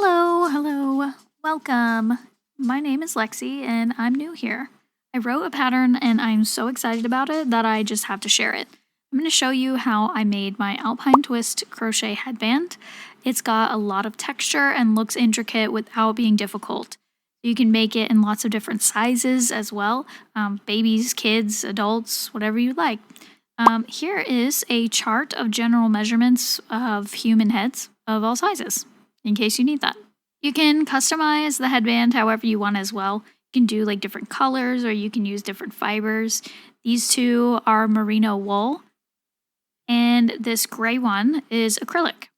Hello, welcome. My name is Lexi and I'm new here. I wrote a pattern and I'm so excited about it that I just have to share it. I'm going to show you how I made my alpine twist crochet headband. It's got a lot of texture and looks intricate without being difficult. You can make it in lots of different sizes as well, babies, kids, adults, whatever you like. Here is a chart of general measurements of human heads of all sizes, in case you need that. You can customize the headband however you want as well. You can do like different colors or you can use different fibers. These two are merino wool, and this gray one is acrylic.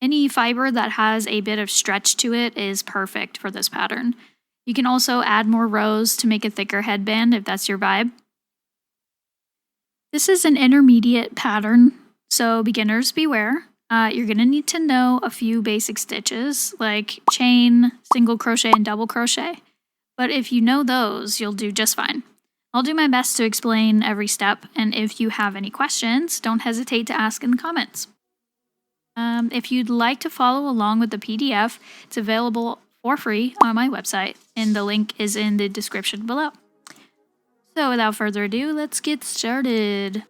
Any fiber that has a bit of stretch to it is perfect for this pattern. You can also add more rows to make a thicker headband if that's your vibe. This is an intermediate pattern, so beginners beware. You're going to need to know a few basic stitches like chain, single crochet, and double crochet. But if you know those, you'll do just fine. I'll do my best to explain every step, and if you have any questions, don't hesitate to ask in the comments. If you'd like to follow along with the PDF, it's available for free on my website, and the link is in the description below. So without further ado, let's get started.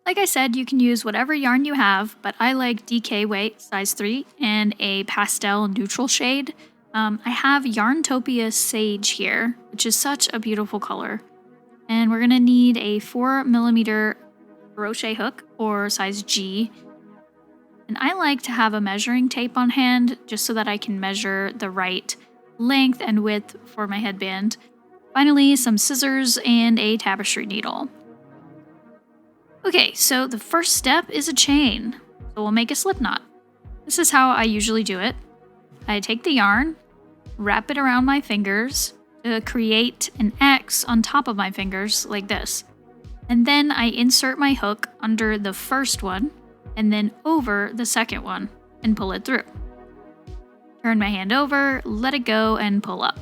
Like I said, you can use whatever yarn you have, but I like DK weight size 3 and a pastel neutral shade. I have Yarntopia Sage here, which is such a beautiful color. And we're going to need a 4mm crochet hook or size G. And I like to have a measuring tape on hand just so that I can measure the right length and width for my headband. Finally, some scissors and a tapestry needle. Okay, so the first step is a chain. So we'll make a slip knot. This is how I usually do it. I take the yarn, wrap it around my fingers to create an X on top of my fingers like this. And then I insert my hook under the first one and then over the second one and pull it through. Turn my hand over, let it go, and pull up.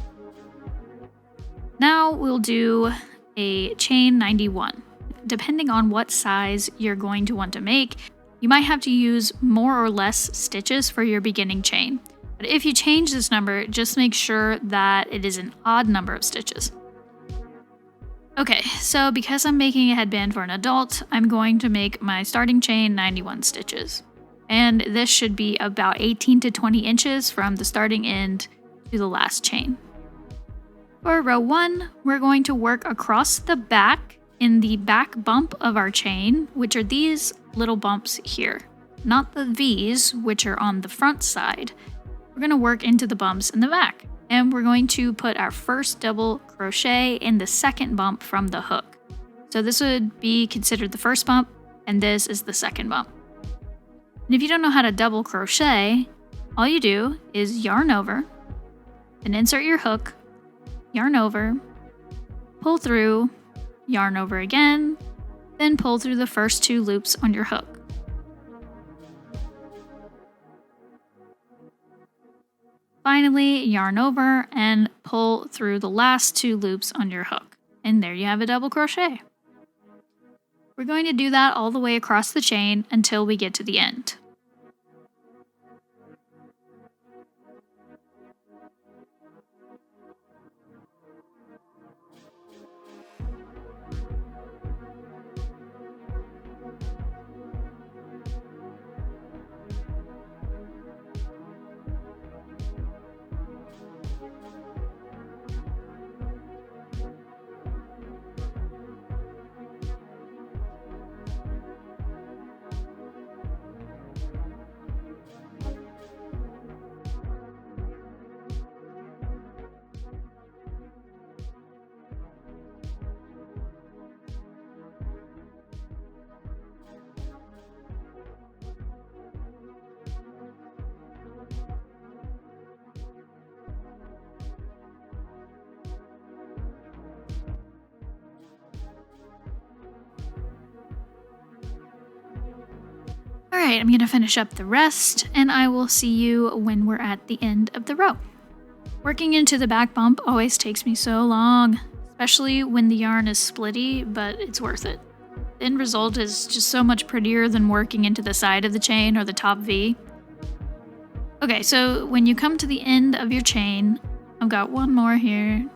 Now we'll do a chain 91. Depending on what size you're going to want to make, you might have to use more or less stitches for your beginning chain. But if you change this number, just make sure that it is an odd number of stitches. Okay, so because I'm making a headband for an adult, I'm going to make my starting chain 91 stitches. And this should be about 18 to 20 inches from the starting end to the last chain. For row 1, we're going to work across the back in the back bump of our chain, which are these little bumps here, not the V's, which are on the front side. We're going to work into the bumps in the back, and we're going to put our first double crochet in the second bump from the hook. So this would be considered the first bump, and this is the second bump. And if you don't know how to double crochet, all you do is yarn over, and insert your hook, yarn over, pull through, yarn over again, then pull through the first 2 loops on your hook. Finally, yarn over and pull through the last 2 loops on your hook. And there you have a double crochet. We're going to do that all the way across the chain until we get to the end. Alright, I'm going to finish up the rest, and I will see you when we're at the end of the row. Working into the back bump always takes me so long, especially when the yarn is splitty, but it's worth it. The end result is just so much prettier than working into the side of the chain or the top V. Okay, so when you come to the end of your chain, I've got one more here.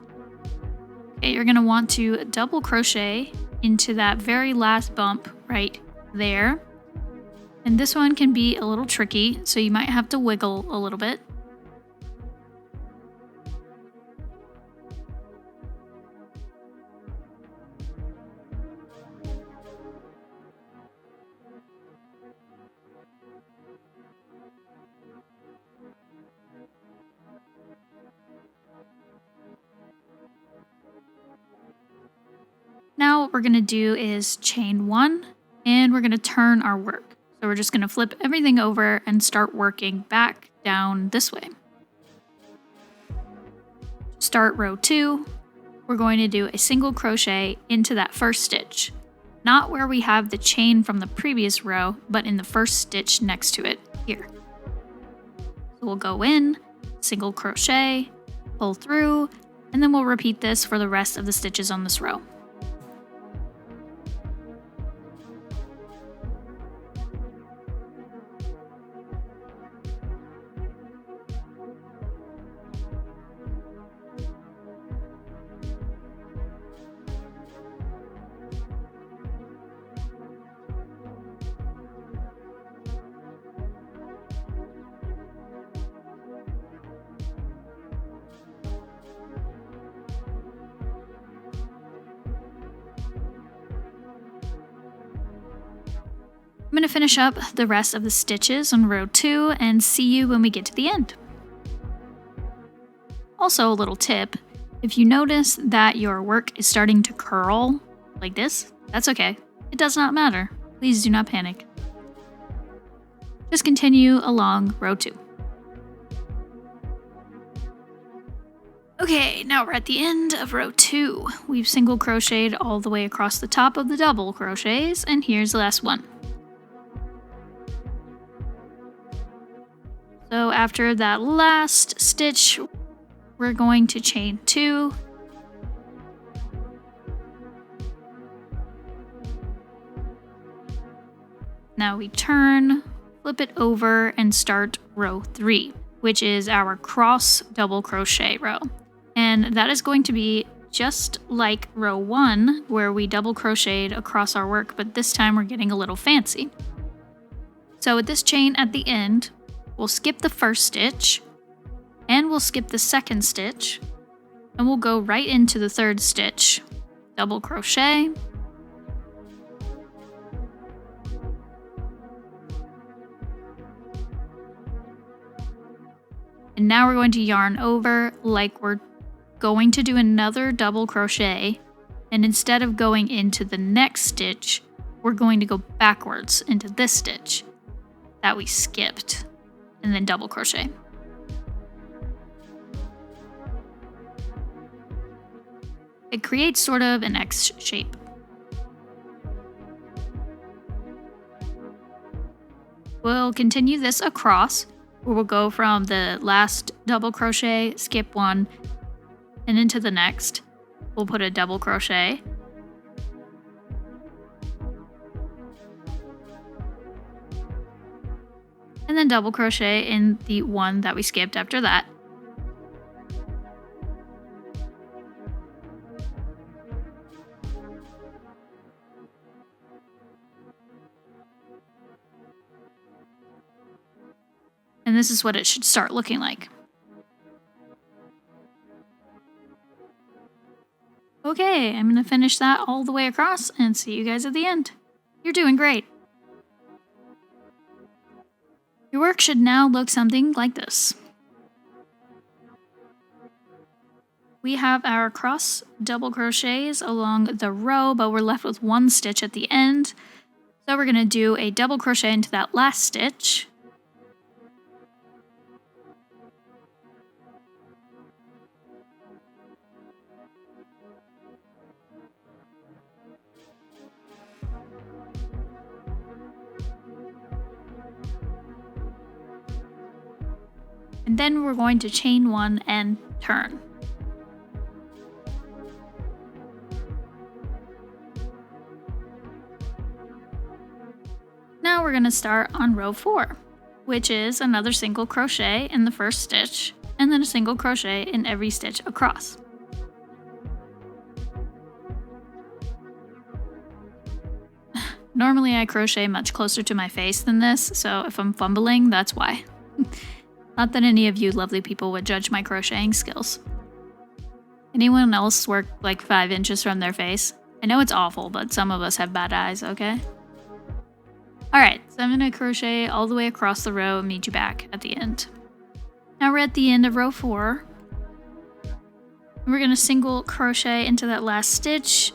Okay, you're gonna want to double crochet into that very last bump right there. And this one can be a little tricky, so you might have to wiggle a little bit. Now what we're going to do is chain one, and we're going to turn our work. So we're just going to flip everything over and start working back down this way. Start row 2, we're going to do a single crochet into that first stitch. Not where we have the chain from the previous row, but in the first stitch next to it here. So we'll go in, single crochet, pull through, and then we'll repeat this for the rest of the stitches on this row. I'm going to finish up the rest of the stitches on row 2 and see you when we get to the end. Also, a little tip, if you notice that your work is starting to curl like this, that's okay. It does not matter. Please do not panic. Just continue along row 2. Okay, now we're at the end of row 2. We've single crocheted all the way across the top of the double crochets, and here's the last one. So after that last stitch, we're going to chain 2. Now we turn, flip it over, and start row 3, which is our cross double crochet row. And that is going to be just like row 1, where we double crocheted across our work, but this time we're getting a little fancy. So with this chain at the end, we'll skip the first stitch, and we'll skip the second stitch, and we'll go right into the third stitch. Double crochet, and now we're going to yarn over like we're going to do another double crochet, and instead of going into the next stitch, we're going to go backwards into this stitch that we skipped, and then double crochet. It creates sort of an X shape. We'll continue this across, where we'll go from the last double crochet, skip one, and into the next. We'll put a double crochet. And then double crochet in the one that we skipped after that. And this is what it should start looking like. Okay, I'm going to finish that all the way across and see you guys at the end. You're doing great. Your work should now look something like this. We have our cross double crochets along the row, but we're left with one stitch at the end. So we're going to do a double crochet into that last stitch. And then we're going to chain one and turn. Now we're going to start on row 4. which is another single crochet in the first stitch, and then a single crochet in every stitch across. Normally I crochet much closer to my face than this, so if I'm fumbling, that's why. Not that any of you lovely people would judge my crocheting skills. Anyone else work like 5 inches from their face? I know it's awful, but some of us have bad eyes, okay? Alright, so I'm going to crochet all the way across the row and meet you back at the end. Now we're at the end of row 4. We're going to single crochet into that last stitch.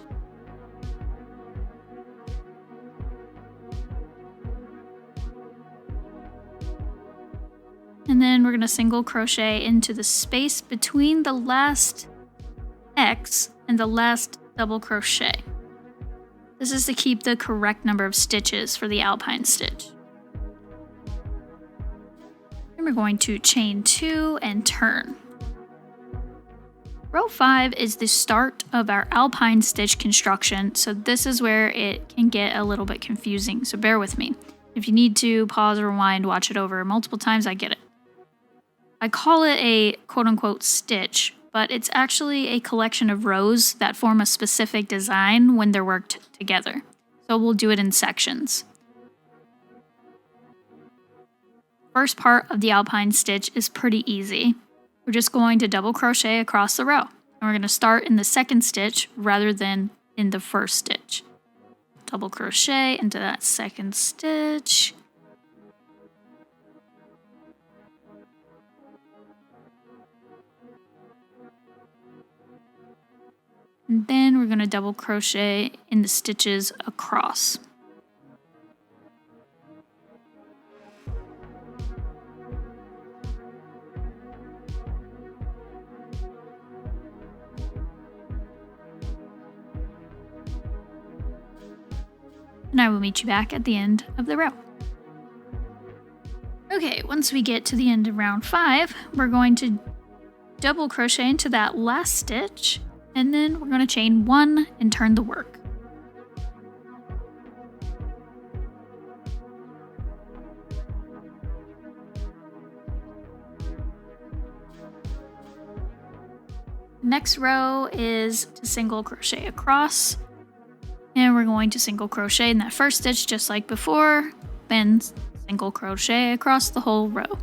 And then we're going to single crochet into the space between the last X and the last double crochet. This is to keep the correct number of stitches for the alpine stitch. And we're going to chain 2 and turn. Row 5 is the start of our alpine stitch construction, so this is where it can get a little bit confusing, so bear with me. If you need to pause, rewind, watch it over multiple times, I get it. I call it a quote-unquote stitch, but it's actually a collection of rows that form a specific design when they're worked together. So we'll do it in sections. First part of the alpine stitch is pretty easy. We're just going to double crochet across the row. And we're going to start in the second stitch rather than in the first stitch. Double crochet into that second stitch. And then we're going to double crochet in the stitches across. And I will meet you back at the end of the row. Okay, once we get to the end of round 5, we're going to double crochet into that last stitch. And then we're going to chain 1 and turn the work. Next row is to single crochet across. And we're going to single crochet in that first stitch just like before, then single crochet across the whole row.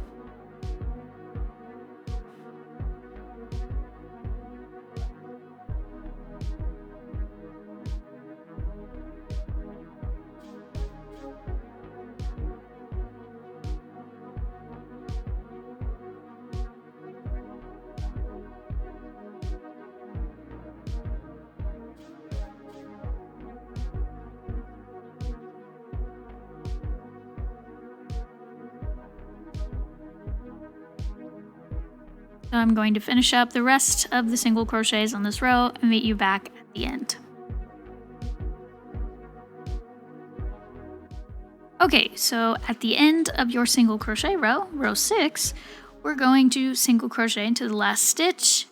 So I'm going to finish up the rest of the single crochets on this row and meet you back at the end. Okay, so at the end of your single crochet row, row 6, we're going to single crochet into the last stitch.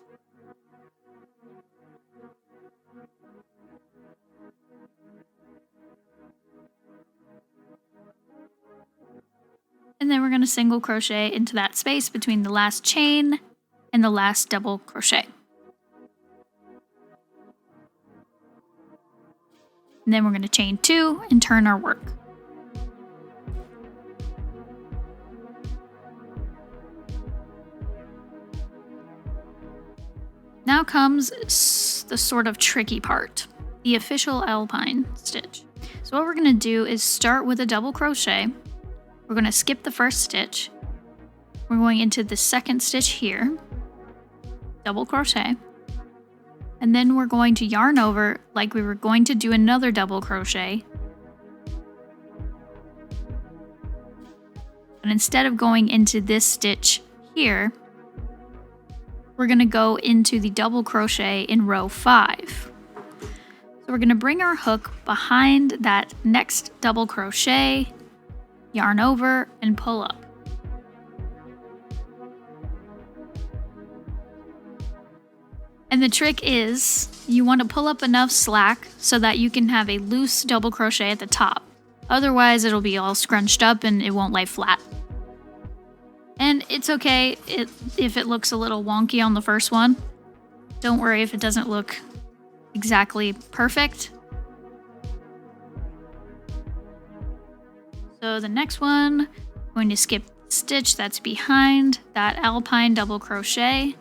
And then we're going to single crochet into that space between the last chain and the last double crochet. And then we're going to chain 2 and turn our work. Now comes the sort of tricky part, the official alpine stitch. So what we're going to do is start with a double crochet. We're going to skip the first stitch. We're going into the second stitch here, double crochet, and then we're going to yarn over like we were going to do another double crochet. But instead of going into this stitch here, we're going to go into the double crochet in row 5. So we're going to bring our hook behind that next double crochet, yarn over, and pull up. And the trick is you want to pull up enough slack so that you can have a loose double crochet at the top. Otherwise, it'll be all scrunched up and it won't lay flat. it's okay if it looks a little wonky on the first one. Don't worry if it doesn't look exactly perfect. So the next one, I'm going to skip the stitch that's behind that alpine double crochet,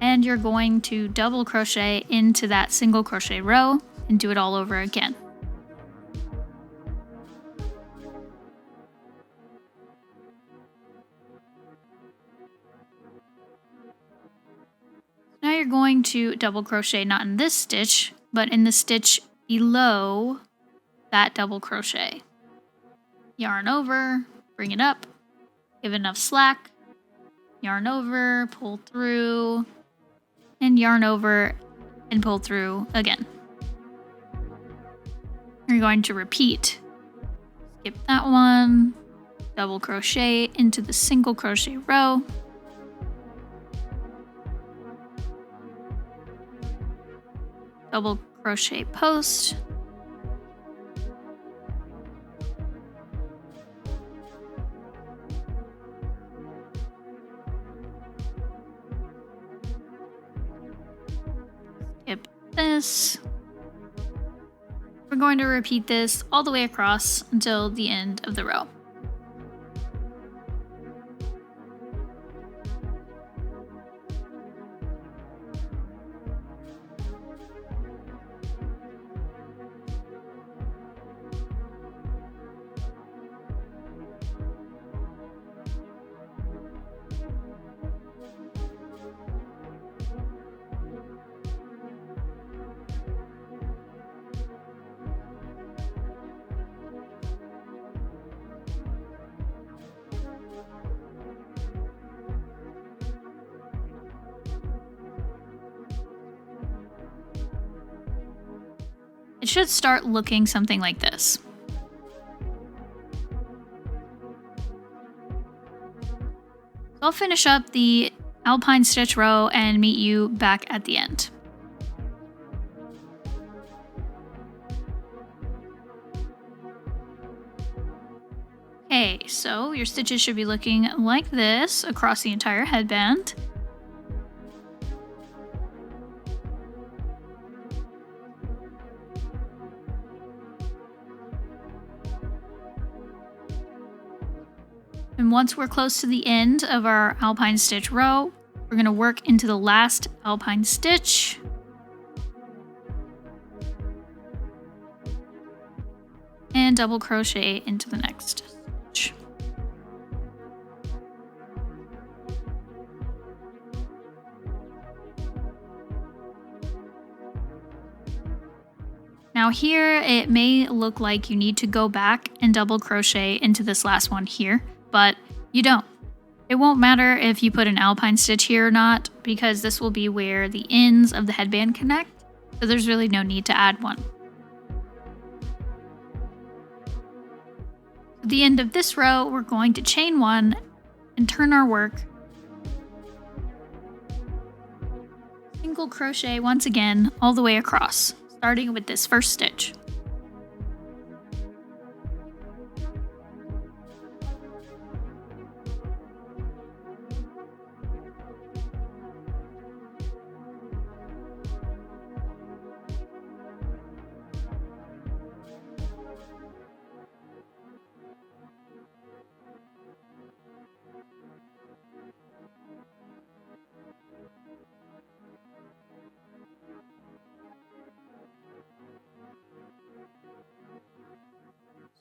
and you're going to double crochet into that single crochet row and do it all over again. Now you're going to double crochet not in this stitch, but in the stitch below that double crochet. Yarn over, bring it up, give it enough slack, yarn over, pull through, and yarn over and pull through again. You're going to repeat. Skip that one, double crochet into the single crochet row, double crochet post, skip this. We're going to repeat this all the way across until the end of the row. It should start looking something like this. I'll finish up the alpine stitch row and meet you back at the end. Okay, so your stitches should be looking like this across the entire headband. And once we're close to the end of our alpine stitch row, we're going to work into the last alpine stitch. And double crochet into the next stitch. Now here, it may look like you need to go back and double crochet into this last one here, but you don't. It won't matter if you put an alpine stitch here or not, because this will be where the ends of the headband connect, so there's really no need to add one. At the end of this row, we're going to chain one and turn our work. Single crochet once again all the way across, starting with this first stitch.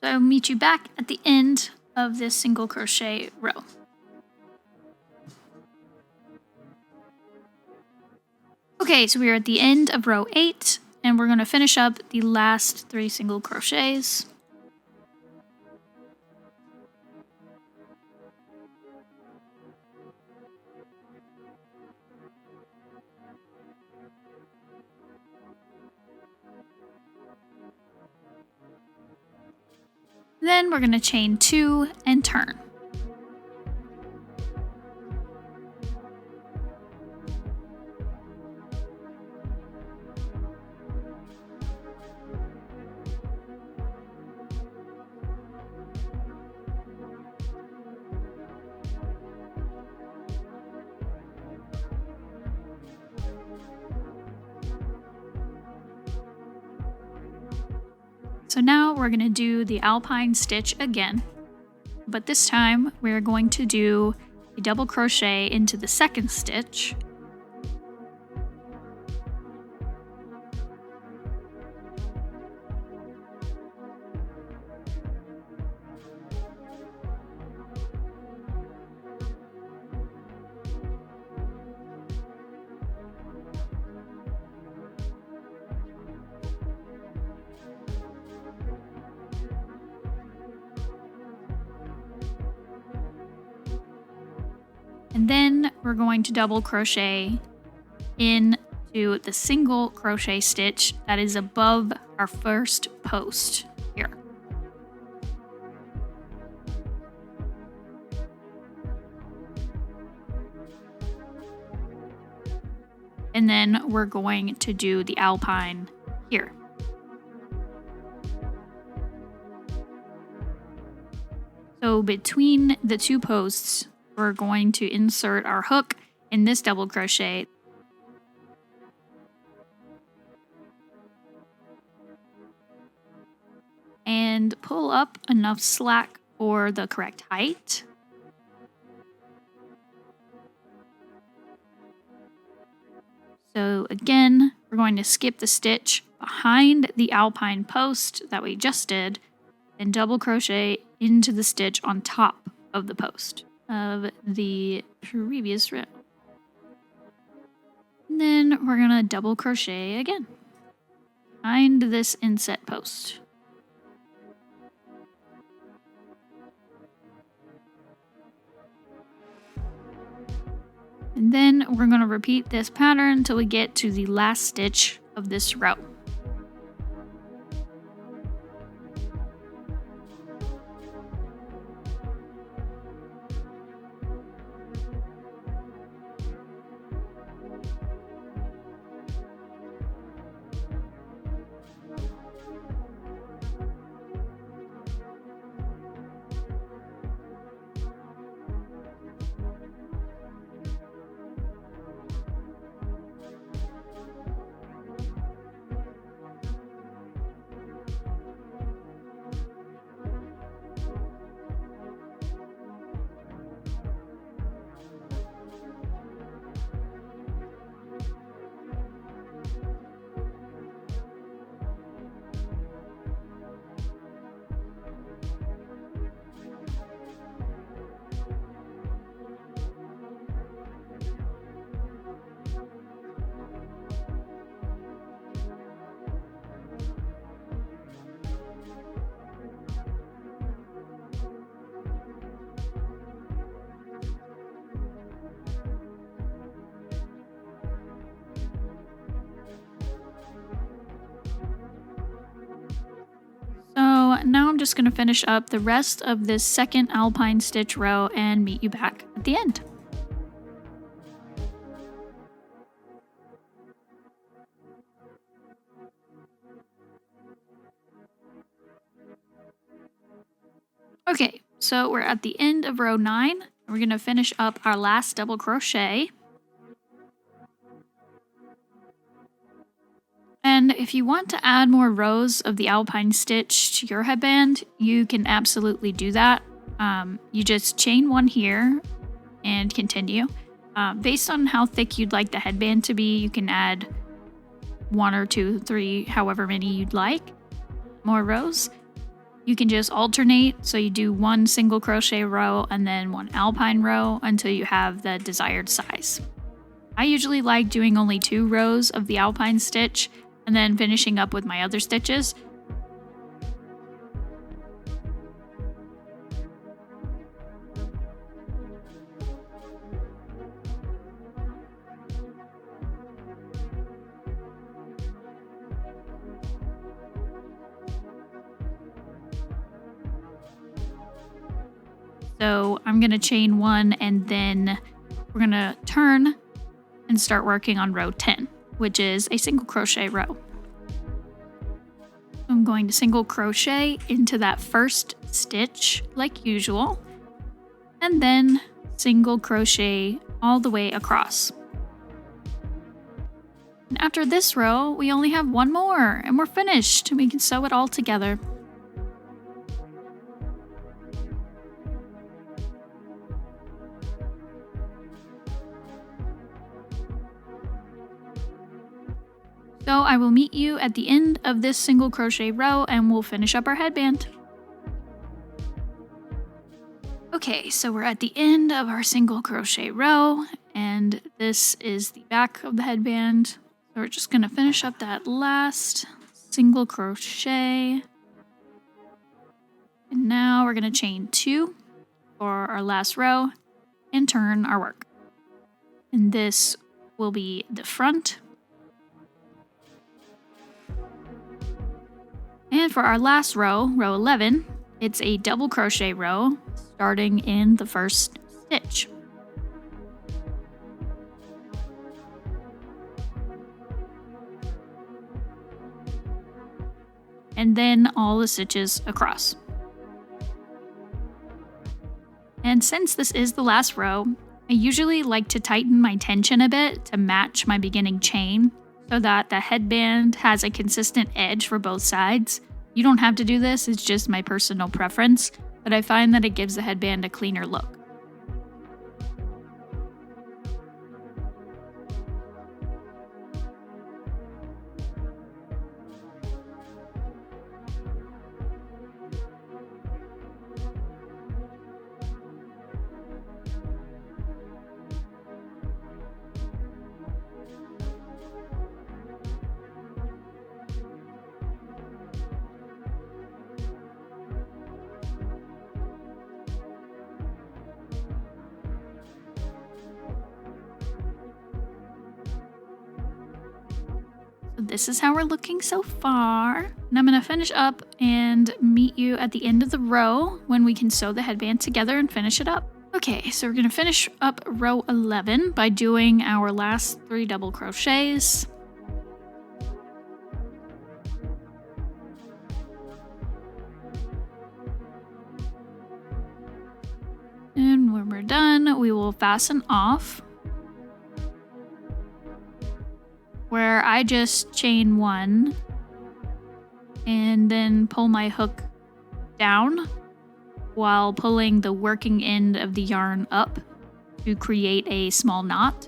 So I'll meet you back at the end of this single crochet row. Okay, so we're at the end of row 8, and we're going to finish up the last 3 single crochets. Then we're going to chain 2 and turn. So now we're going to do the alpine stitch again, but this time we're going to do a double crochet into the second stitch. And then we're going to double crochet into the single crochet stitch that is above our first post here. And then we're going to do the alpine here. So between the two posts, we're going to insert our hook in this double crochet. And pull up enough slack for the correct height. So again, we're going to skip the stitch behind the alpine post that we just did and double crochet into the stitch on top of the post of the previous row. And then we're gonna double crochet again behind this inset post. And then we're gonna repeat this pattern until we get to the last stitch of this row. So now I'm just going to finish up the rest of this second alpine stitch row and meet you back at the end. Okay, so we're at the end of row 9. We're going to finish up our last double crochet. And if you want to add more rows of the alpine stitch to your headband, you can absolutely do that. You just chain one here and continue. Based on how thick you'd like the headband to be, you can add 1 or 2, 3, however many you'd like. More rows. You can just alternate, so you do 1 single crochet row and then 1 alpine row until you have the desired size. I usually like doing only 2 rows of the alpine stitch and then finishing up with my other stitches. So I'm going to chain 1 and then we're going to turn and start working on row 10, which is a single crochet row. I'm going to single crochet into that first stitch like usual, and then single crochet all the way across. And after this row, we only have one more and we're finished. We can sew it all together. So I will meet you at the end of this single crochet row and we'll finish up our headband. Okay, so we're at the end of our single crochet row and this is the back of the headband. So we're just gonna finish up that last single crochet. And now we're gonna chain 2 for our last row and turn our work. And this will be the front. And for our last row, row 11, it's a double crochet row starting in the first stitch. And then all the stitches across. And since this is the last row, I usually like to tighten my tension a bit to match my beginning chain so that the headband has a consistent edge for both sides. You don't have to do this, it's just my personal preference, but I find that it gives the headband a cleaner look. This is how we're looking so far. And I'm going to finish up and meet you at the end of the row when we can sew the headband together and finish it up. Okay, so we're going to finish up row 11 by doing our last 3 double crochets. And when we're done, we will fasten off, where I just chain 1 and then pull my hook down while pulling the working end of the yarn up to create a small knot.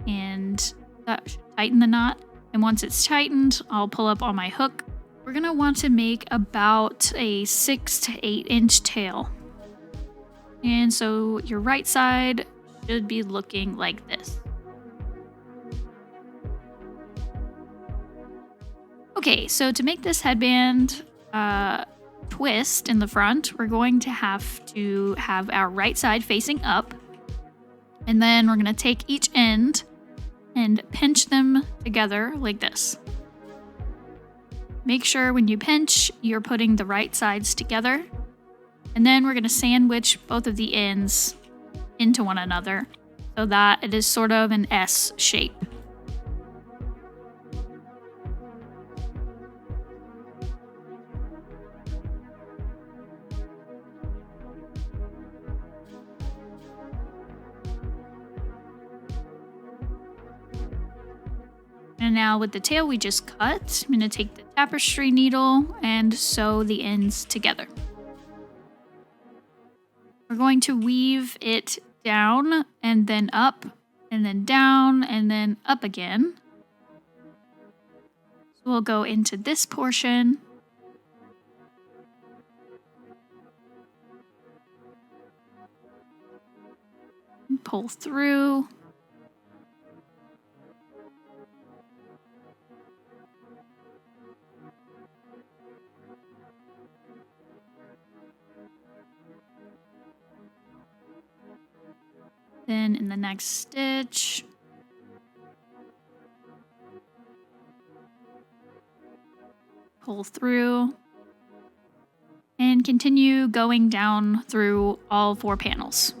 And that should tighten the knot. And once it's tightened, I'll pull up on my hook. We're gonna want to make about a 6 to 8 inch tail. And so your right side should be looking like this. Okay, so to make this headband twist in the front, we're going to have our right side facing up. And then we're going to take each end and pinch them together like this. Make sure when you pinch, you're putting the right sides together. And then we're going to sandwich both of the ends into one another so that it is sort of an S shape. And now with the tail we just cut, I'm going to take the tapestry needle and sew the ends together. We're going to weave it down and then up and then down and then up again. So we'll go into this portion. And pull through. Then in the next stitch, pull through and continue going down through all 4 panels.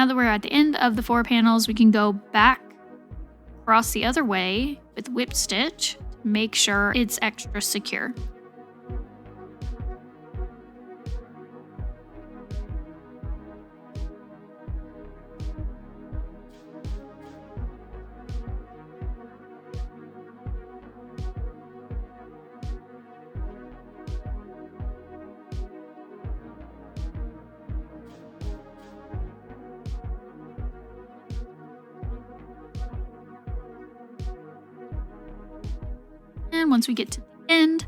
Now that we're at the end of the 4 panels, we can go back across the other way with whip stitch to make sure it's extra secure. And once we get to the end,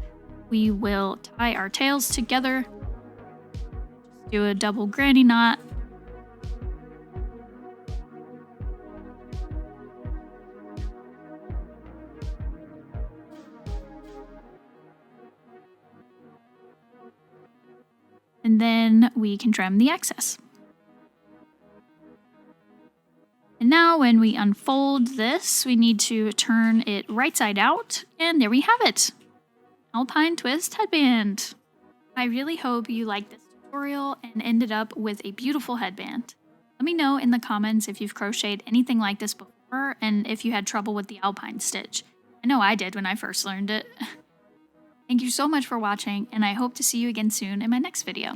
we will tie our tails together. Just do a double granny knot. And then we can trim the excess. And now when we unfold this, we need to turn it right side out, and there we have it. Alpine twist headband. I really hope you liked this tutorial and ended up with a beautiful headband. Let me know in the comments if you've crocheted anything like this before and if you had trouble with the alpine stitch. I know I did when I first learned it. Thank you so much for watching, and I hope to see you again soon in my next video.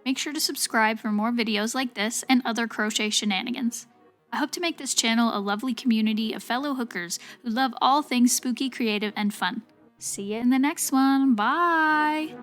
Make sure to subscribe for more videos like this and other crochet shenanigans. I hope to make this channel a lovely community of fellow hookers who love all things spooky, creative, and fun. See you in the next one. Bye!